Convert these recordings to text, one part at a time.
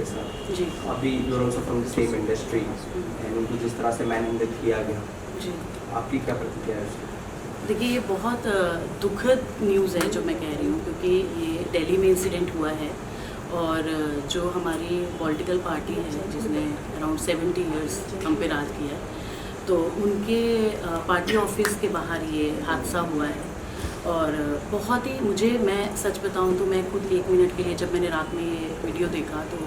के साथ जी अभी you're also from the same industry and उनको जिस तरह से मैनहैंडल किया गया, जी। आपकी क्या प्रतिक्रिया है उसकी? देखिए, ये बहुत दुखद न्यूज़ है जो मैं कह रही हूँ, क्योंकि ये दिल्ली में इंसिडेंट हुआ है और जो हमारी पॉलिटिकल पार्टी है जिसने अराउंड 70 इयर्स हम पे राज किया है, तो उनके पार्टी ऑफिस के बाहर ये हादसा हुआ है। और बहुत ही मैं सच बताऊं तो मैं खुद 1 मिनट के लिए, जब मैंने रात में ये वीडियो देखा, तो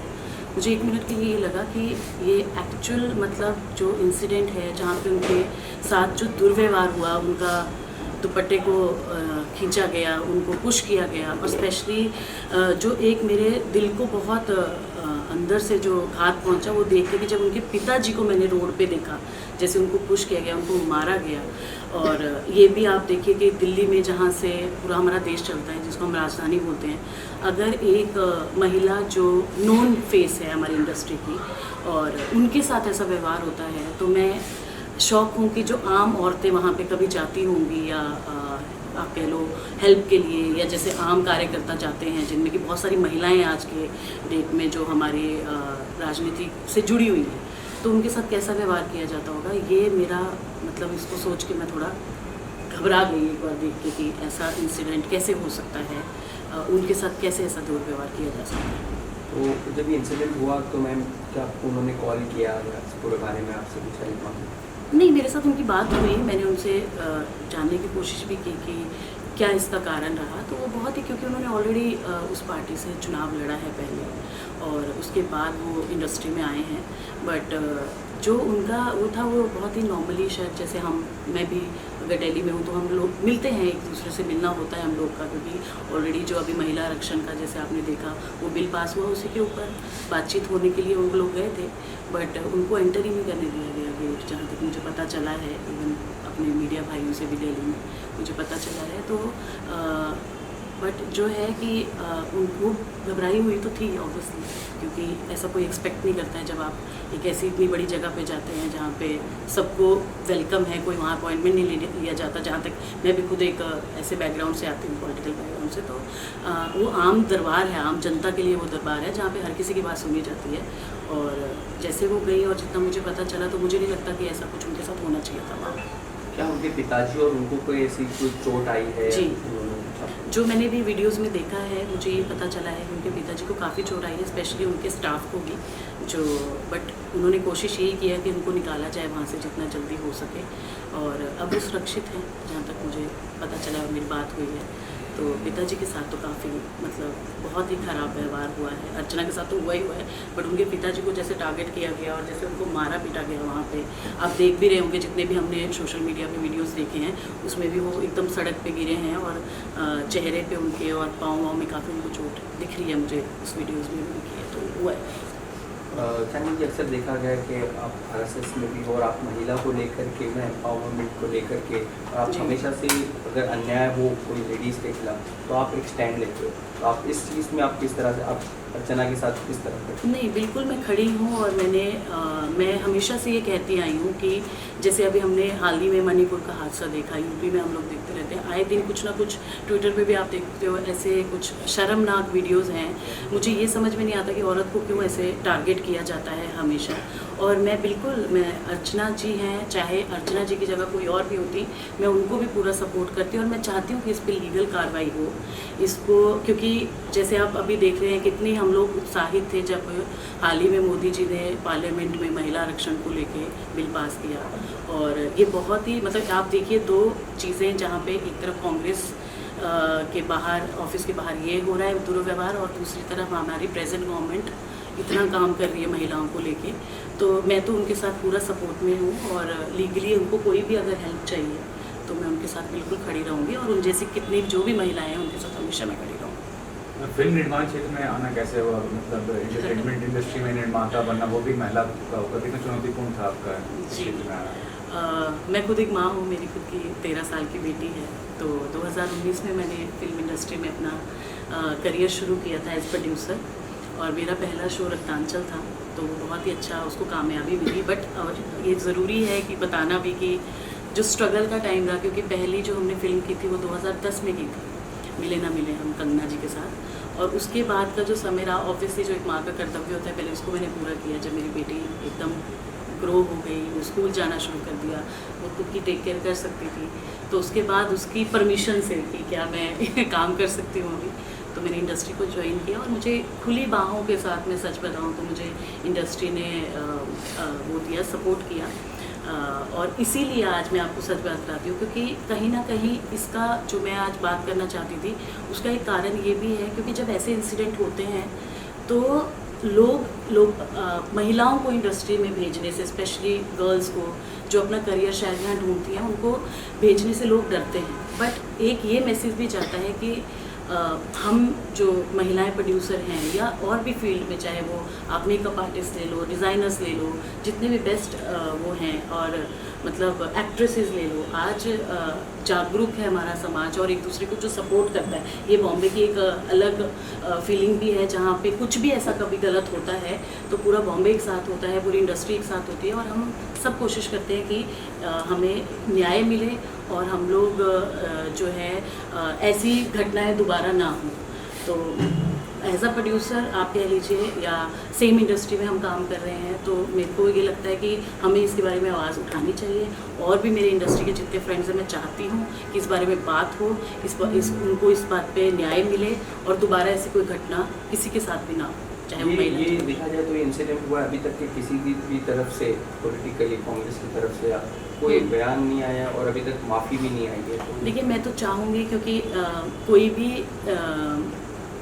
मुझे 1 मिनट के लिए ये लगा कि ये एक्चुअल मतलब जो इंसिडेंट है जहाँ पे उनके साथ जो दुर्व्यवहार हुआ, उनका दुपट्टे को खींचा गया, उनको पुश किया गया, और स्पेशली जो एक मेरे दिल को बहुत अंदर से जो घात पहुंचा वो देख के कि जब उनके पिताजी को मैंने रोड पे देखा, जैसे उनको पुश किया गया, उनको मारा गया। और ये भी आप देखिए कि दिल्ली में जहाँ से पूरा हमारा देश चलता है, जिसको हम राजधानी बोलते हैं, अगर एक महिला जो नोन फेस है हमारी इंडस्ट्री की और उनके साथ ऐसा व्यवहार होता है, तो मैं शौक हूँ कि जो आम औरतें वहाँ पे कभी जाती होंगी या आप कह लो हेल्प के लिए, या जैसे आम कार्यकर्ता जाते हैं, जिनमें कि बहुत सारी महिलाएं आज के डेट में जो हमारी राजनीति से जुड़ी हुई हैं, तो उनके साथ कैसा व्यवहार किया जाता होगा, ये मेरा मतलब इसको सोच के मैं थोड़ा घबरा गई एक बार देख के कि ऐसा इंसिडेंट कैसे हो सकता है, उनके साथ कैसे ऐसा दुर्व्यवहार किया जा सकता है। तो जब ये इंसिडेंट हुआ तो मैम क्या आपको उन्होंने कॉल किया या इस पूरे बारे में आपसे कुछ हेल्प मांगी? नहीं, मेरे साथ उनकी बात हुई, मैंने उनसे जानने की कोशिश भी की कि क्या इसका कारण रहा। तो वो बहुत ही, क्योंकि उन्होंने ऑलरेडी उस पार्टी से चुनाव लड़ा है पहले और उसके बाद वो इंडस्ट्री में आए हैं, बट जो उनका वो था वो बहुत ही नॉर्मली, शायद जैसे मैं भी अगर दिल्ली में हूँ तो हम लोग मिलते हैं, एक दूसरे से मिलना होता है हम लोग का, क्योंकि ऑलरेडी जो अभी महिला आरक्षण का जैसे आपने देखा वो बिल पास हुआ, उसी के ऊपर बातचीत होने के लिए वो लोग गए थे, बट उनको एंटर ही नहीं करने दिया गया गेट, जहाँ तक मुझे पता चला है। इवन अपने मीडिया भाइयों से भी दिल्ली में मुझे पता चला है। तो बट जो है कि उनको घबराई हुई तो थी ऑब्वियसली, क्योंकि ऐसा कोई एक्सपेक्ट नहीं करता है जब आप एक ऐसी इतनी बड़ी जगह पे जाते हैं जहाँ पे सबको वेलकम है, कोई वहाँ अपॉइंटमेंट नहीं लिया जाता। जहाँ तक मैं भी खुद एक ऐसे बैकग्राउंड से आती हूँ, पॉलिटिकल बैकग्राउंड से, तो वो आम दरबार है, आम जनता के लिए वो दरबार है जहाँ पे हर किसी की बात सुनी जाती है। और जैसे वो गई और जितना मुझे पता चला, तो मुझे नहीं लगता कि ऐसा कुछ उनके साथ होना चाहिए था वहाँ। क्या उनके पिताजी और उनको कोई ऐसी कोई चोट आई है? जी, जो मैंने भी वीडियोस में देखा है, मुझे ये पता चला है कि उनके पिताजी को काफ़ी चोट आई है, स्पेशली उनके स्टाफ को भी, जो बट उन्होंने कोशिश यही किया कि उनको निकाला जाए वहाँ से जितना जल्दी हो सके, और अब वो सुरक्षित हैं जहाँ तक मुझे पता चला और मेरी बात हुई है। तो पिताजी के साथ तो काफ़ी मतलब बहुत ही ख़राब व्यवहार हुआ है। अर्चना के साथ तो हुआ ही हुआ है, बट उनके पिताजी को जैसे टारगेट किया गया और जैसे उनको मारा पीटा गया वहाँ पे, आप देख भी रहे होंगे, जितने भी हमने सोशल मीडिया पे वीडियोस देखे हैं उसमें भी वो एकदम सड़क पे गिरे हैं और चेहरे पे उनके और पाँव में काफ़ी उनको चोट दिख रही है, मुझे उस वीडियोज़ में भी दिखी है। तो हुआ है। चैनल जी, अक्सर देखा गया है कि आप आरएसएस में भी हो और आप महिला को लेकर के, एम्पावरमेंट को लेकर के, और आप हमेशा से अगर अन्याय हो कोई लेडीज़ के खिलाफ तो आप एक स्टैंड लेते हो। तो आप इस चीज़ में आप किस तरह से, आप अर्चना के साथ किस तरह से? नहीं, बिल्कुल मैं खड़ी हूँ, और मैं हमेशा से ये कहती आई हूँ कि जैसे अभी हमने हाल ही में मणिपुर का हादसा देखा, यूपी में हम लोग देखते रहते हैं, आए दिन कुछ ना कुछ ट्विटर पे भी आप देखते हो, ऐसे कुछ शर्मनाक वीडियोस हैं। मुझे ये समझ में नहीं आता कि औरत को क्यों ऐसे टारगेट किया जाता है हमेशा। और मैं अर्चना जी हैं, चाहे अर्चना जी की जगह कोई और भी होती, मैं उनको भी पूरा सपोर्ट करती हूँ, और मैं चाहती हूँ कि इस पर लीगल कार्रवाई हो इसको, क्योंकि जैसे आप अभी देख रहे हैं कितनी हम लोग उत्साहित थे जब हाल ही में मोदी जी ने पार्लियामेंट में महिला आरक्षण को लेके बिल पास किया। और ये बहुत ही मतलब आप देखिए, दो चीज़ें जहाँ पे एक तरफ कांग्रेस के बाहर, ऑफिस के बाहर ये हो रहा है दुर्व्यवहार, और दूसरी तरफ हमारी प्रेजेंट गवर्नमेंट इतना काम कर रही है महिलाओं को लेके। तो मैं तो उनके साथ पूरा सपोर्ट में हूँ, और लीगली उनको कोई भी अगर हेल्प चाहिए तो मैं उनके साथ बिल्कुल खड़ी रहूँगी, और उन जैसी कितनी जो भी महिलाएं हैं उनके साथ हमेशा मैं खड़ी रहूँगी। फिल्म निर्माण क्षेत्र में आना कैसे हुआ, मतलब एंटरटेनमेंट इंडस्ट्री में निर्माता बनना, वो भी महिला का होगा, कितना चुनौतीपूर्ण था आपका क्षेत्र में आना? मैं खुद एक माँ हूँ, मेरी खुद की 13 साल की बेटी है। तो 2019 में मैंने फिल्म इंडस्ट्री में अपना करियर शुरू किया था एज प्रोड्यूसर, और मेरा पहला शो रक्तांचल था, तो वो बहुत ही अच्छा, उसको कामयाबी मिली। बट और ये ज़रूरी है कि बताना भी कि जो स्ट्रगल का टाइम रहा, क्योंकि पहली जो हमने फिल्म की थी वो 2010 में की थी, मिले ना मिले हम कंगना जी के साथ, और उसके बाद का जो समय रहा, ऑब्वियसली जो एक माँ का कर्तव्य होता है, पहले उसको मैंने पूरा किया। जब मेरी बेटी एकदम ग्रो हो गई, वो स्कूल जाना शुरू कर दिया, वो खुद की टेक केयर कर सकती थी, तो उसके बाद उसकी परमिशन से कि क्या मैं काम कर सकती हूँ अभी, तो मैंने इंडस्ट्री को ज्वाइन किया। और मुझे खुली बाहों के साथ, मैं सच बताऊँ तो मुझे इंडस्ट्री ने वो दिया, सपोर्ट किया। और इसीलिए आज मैं आपको सच बात बताती हूँ, क्योंकि कहीं ना कहीं इसका जो मैं आज बात करना चाहती थी, उसका एक कारण ये भी है क्योंकि जब ऐसे इंसिडेंट होते हैं तो लोग महिलाओं को इंडस्ट्री में भेजने से, स्पेशली गर्ल्स को जो अपना करियर शायद यहाँ ढूंढती हैं, उनको भेजने से लोग डरते हैं। बट एक ये मैसेज भी जाता है कि हम जो महिलाएं प्रोड्यूसर हैं या और भी फील्ड में, चाहे वो आप मेकअप आर्टिस्ट ले लो, डिज़ाइनर्स ले लो, जितने भी बेस्ट वो हैं, और मतलब एक्ट्रेसेस ले लो, आज जागरूक है हमारा समाज और एक दूसरे को जो सपोर्ट करता है। ये बॉम्बे की एक अलग फीलिंग भी है, जहाँ पे कुछ भी ऐसा कभी गलत होता है तो पूरा बॉम्बे एक साथ होता है, पूरी इंडस्ट्री एक साथ होती है, और हम सब कोशिश करते हैं कि हमें न्याय मिले और हम लोग जो है ऐसी घटनाएं दोबारा ना हो। तो एज अ प्रोड्यूसर आप कह लीजिए, या सेम इंडस्ट्री में हम काम कर रहे हैं, तो मेरे को ये लगता है कि हमें इसके बारे में आवाज़ उठानी चाहिए। और भी मेरे इंडस्ट्री के जितने फ्रेंड्स हैं, मैं चाहती हूँ कि इस बारे में बात हो, उनको इस बात पे न्याय मिले और दोबारा ऐसी कोई घटना किसी के साथ भी ना हो, चाहे वो महिला। ये देखा जाए तो ये इंसिडेंट हुआ, अभी तक के किसी की भी तरफ से, पॉलिटिकली कांग्रेस की तरफ से कोई बयान नहीं आया और अभी तक माफ़ी भी नहीं आई है। तो देखिए, मैं तो चाहूँगी, क्योंकि कोई भी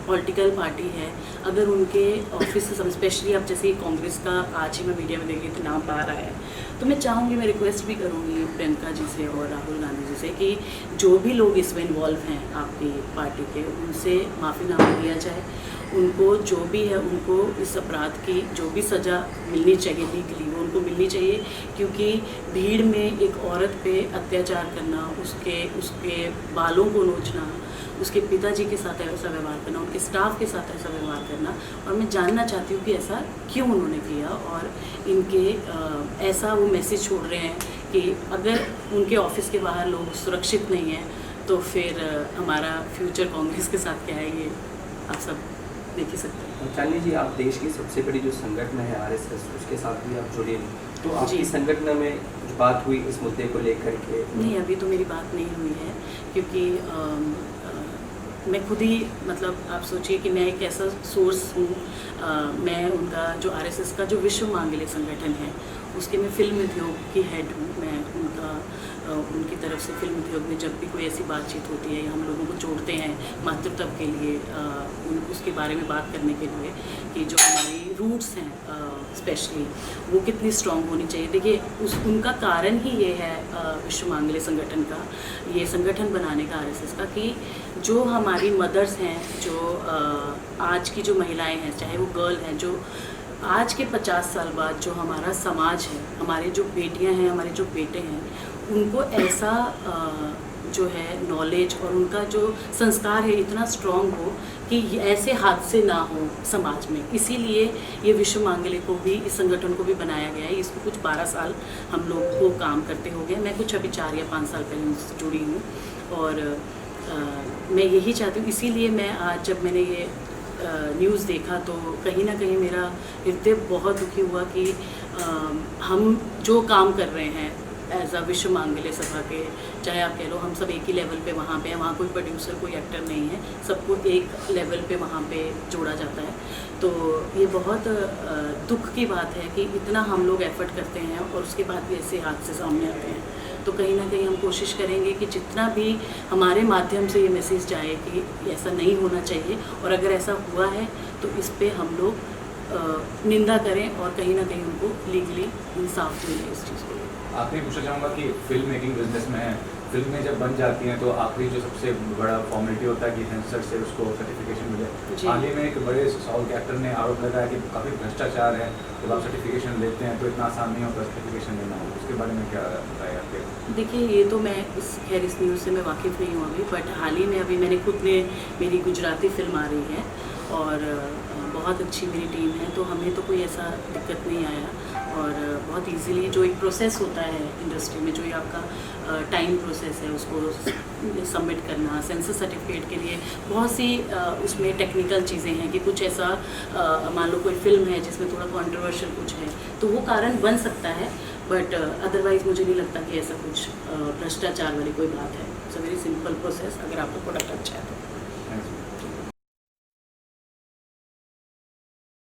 पॉलिटिकल पार्टी है, अगर उनके ऑफिस से, स्पेशली अब जैसे कांग्रेस का आज ही मैं मीडिया में देखी थी, नाम बाहर आया है, तो मैं चाहूँगी, मैं रिक्वेस्ट भी करूँगी प्रियंका जी से और राहुल गांधी जी से कि जो भी लोग इसमें इन्वॉल्व हैं आपकी पार्टी के, उनसे माफ़ीनामा दिया जाए। उनको जो भी है, उनको इस अपराध की जो भी सज़ा मिलनी चाहिए लीगली, वो उनको मिलनी चाहिए। क्योंकि भीड़ में एक औरत पे अत्याचार करना, उसके बालों को नोचना, उसके पिताजी के साथ ऐसा व्यवहार करना, उनके स्टाफ के साथ ऐसा व्यवहार करना, और मैं जानना चाहती हूँ कि ऐसा क्यों उन्होंने किया, और इनके ऐसा वो मैसेज छोड़ रहे हैं कि अगर उनके ऑफिस के बाहर लोग सुरक्षित नहीं हैं तो फिर हमारा फ्यूचर कांग्रेस के साथ क्या है, ये आप सब देख ही सकते हैं। चांदनी जी, आप देश की सबसे बड़ी जो संगठन है RSS, उसके साथ भी आप जुड़े हैं, तो आपकी संगठन में कुछ बात हुई इस मुद्दे को लेकर के? नहीं, अभी तो मेरी बात नहीं हुई है, क्योंकि मैं खुद ही, मतलब आप सोचिए कि मैं एक ऐसा सोर्स हूँ, मैं उनका जो RSS का जो विश्व मांगल्य संगठन है, उसके मैं फिल्म उद्योग की हेड हूँ। मैं उनकी तरफ से फिल्म उद्योग में जब भी कोई ऐसी बातचीत होती है, हम लोगों को जोड़ते हैं मातृत्व के लिए, उसके बारे में बात करने के लिए कि जो हमारी रूट्स हैं स्पेशली, वो कितनी स्ट्रॉन्ग होनी चाहिए। देखिए, उनका कारण ही ये है, विश्व मांगल्य संगठन का, ये संगठन बनाने का RSS का, कि जो हमारी मदर्स हैं, जो आज की जो महिलाएं हैं, चाहे वो गर्ल हैं, जो आज के 50 साल बाद जो हमारा समाज है, हमारे जो बेटियां हैं, हमारे जो बेटे हैं, उनको ऐसा जो है नॉलेज और उनका जो संस्कार है इतना स्ट्रॉन्ग हो कि ऐसे हादसे ना हो समाज में। इसीलिए ये विश्व मांगल्य को भी, इस संगठन को भी बनाया गया है। इसको कुछ 12 साल हम लोग को काम करते हो गए। मैं कुछ अभी 4 या 5 साल पहले उनसे जुड़ी हूँ, और मैं यही चाहती हूँ। इसीलिए मैं आज जब मैंने ये न्यूज़ देखा तो कहीं ना कहीं मेरा हृदय बहुत दुखी हुआ कि हम जो काम कर रहे हैं एज अ विश्व मांगल्य सभा के, चाहे आप कह लो हम सब एक ही लेवल पे वहाँ पे हैं, वहाँ कोई प्रोड्यूसर कोई एक्टर नहीं है, सबको एक लेवल पे वहाँ पे जोड़ा जाता है। तो ये बहुत दुख की बात है कि इतना हम लोग एफर्ट करते हैं और उसके बाद भी ऐसे हादसे सामने आते हैं। तो कहीं ना कहीं हम कोशिश करेंगे कि जितना भी हमारे माध्यम से ये मैसेज जाए कि ऐसा नहीं होना चाहिए, और अगर ऐसा हुआ है तो इस पे हम लोग निंदा करें और कहीं ना कहीं उनको लीगली इंसाफ मिले इस चीज़ को। आपने पूछना चाहूँगा कि फिल्म मेकिंग बिजनेस में है, फिल्में जब बन जाती हैं तो आखिरी जो सबसे बड़ा फॉर्मेलिटी होता है कि सेंसर से उसको सर्टिफिकेशन मिले। हाल ही में एक बड़े साउथ के एक्टर ने आरोप लगाया कि काफ़ी भ्रष्टाचार है, जब आप सर्टिफिकेशन लेते हैं तो इतना आसान नहीं होता सर्टिफिकेशन लेना। उसके बारे में क्या बताया आपके? देखिए, ये तो मैं इस न्यूज़ से मैं वाकिफ़ नहीं हूँ अभी, बट हाल ही में अभी मैंने खुद ने, मेरी गुजराती फिल्म आ रही है और बहुत अच्छी मेरी टीम है, तो हमें तो कोई ऐसा दिक्कत नहीं आया और बहुत इजीली जो एक प्रोसेस होता है इंडस्ट्री में, जो ये आपका टाइम प्रोसेस है उसको सबमिट करना, सेंसस सर्टिफिकेट के लिए बहुत सी उसमें टेक्निकल चीज़ें हैं कि कुछ ऐसा मान लो कोई फिल्म है जिसमें थोड़ा कंट्रोवर्शियल कुछ है तो वो कारण बन सकता है, बट अदरवाइज़ मुझे नहीं लगता कि ऐसा कुछ भ्रष्टाचार वाली कोई बात है। It's a very simple process अगर आपका प्रोडक्ट अच्छा है तो।